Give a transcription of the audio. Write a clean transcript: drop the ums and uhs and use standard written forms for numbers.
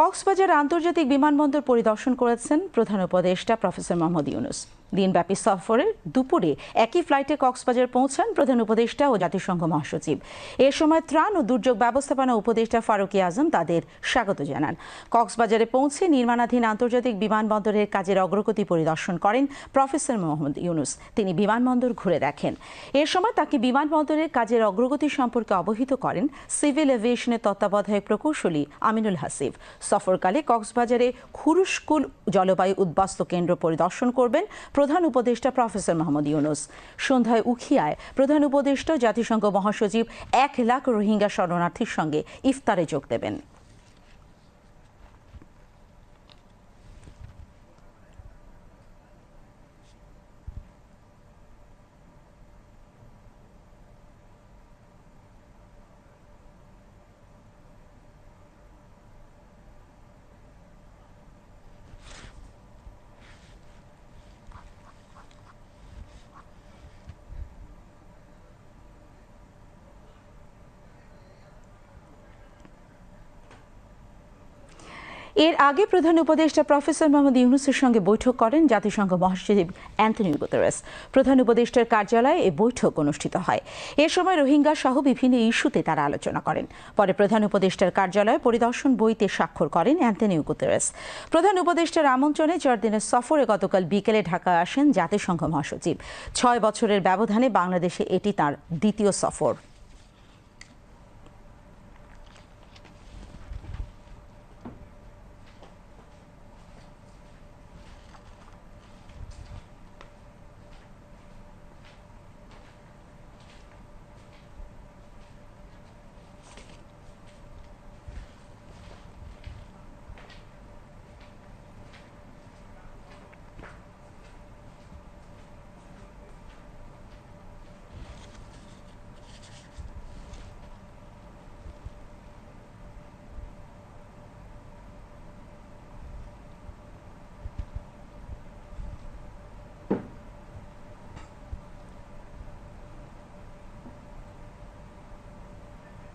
কক্সবাজার আন্তর্জাতিক বিমানবন্দর পরিদর্শন করেছেন প্রধান উপদেষ্টা প্রফেসর মোহাম্মদ ইউনূস। দিনব্যাপী সফরে দুপুরে একই ফ্লাইটে কক্সবাজার পৌঁছান প্রধান উপদেষ্টা ও জাতিসংঘ মহাসচিব। এ সময় ত্রাণ ও দুর্যোগ ব্যবস্থাপনা উপদেষ্টা ফারুকী আজম তাদের স্বাগত জানান। কক্সবাজারে পৌঁছে নির্মাণাধীন আন্তর্জাতিক বিমানবন্দরের কাজের অগ্রগতি পরিদর্শন করেন প্রফেসর মোহাম্মদ ইউনূস। তিনি বিমানবন্দর ঘুরে দেখেন। এ সময় তাকে বিমানবন্দরের কাজের অগ্রগতি সম্পর্কে অবহিত করেন সিভিল এভিয়েশনের তত্ত্বাবধায়ক প্রকৌশলী আমিনুল হাসিব। সফরকালে কক্সবাজারে খুরুশকুল জলবায়ু উদ্বাস্তু কেন্দ্র পরিদর্শন করবেন প্রধান উপদেষ্টা প্রফেসর মোহাম্মদ ইউনূস। সন্ধ্যায় উখিয়ায় প্রধান উপদেষ্টা জাতিসংঘ মহাসচিব 1 লাখ রোহিঙ্গা শরণার্থীর সঙ্গে ইফতারে যোগ দেবেন। এর আগে প্রধান উপদেষ্টা প্রফেসর মোহাম্মদ ইউনূসের সঙ্গে বৈঠক করেন জাতিসংঘ মহাসচিব অ্যান্টনিও গুতেরেস। প্রধান উপদেষ্টার কার্যালয়ে এ বৈঠক অনুষ্ঠিত হয়। এ সময় রোহিঙ্গা সহ বিভিন্ন ইস্যুতে তারা আলোচনা করেন। পরে প্রধান উপদেষ্টার কার্যালয়ে পরিদর্শন বইতে স্বাক্ষর করেন অ্যান্টনিও গুতেরেস। প্রধান উপদেষ্টার আমন্ত্রণে 4 দিনের সফরে গতকাল বিকেলে ঢাকা আসেন জাতিসংঘ মহাসচিব। 6 বছরের ব্যবধানে বাংলাদেশে এটি তাঁর দ্বিতীয় সফর।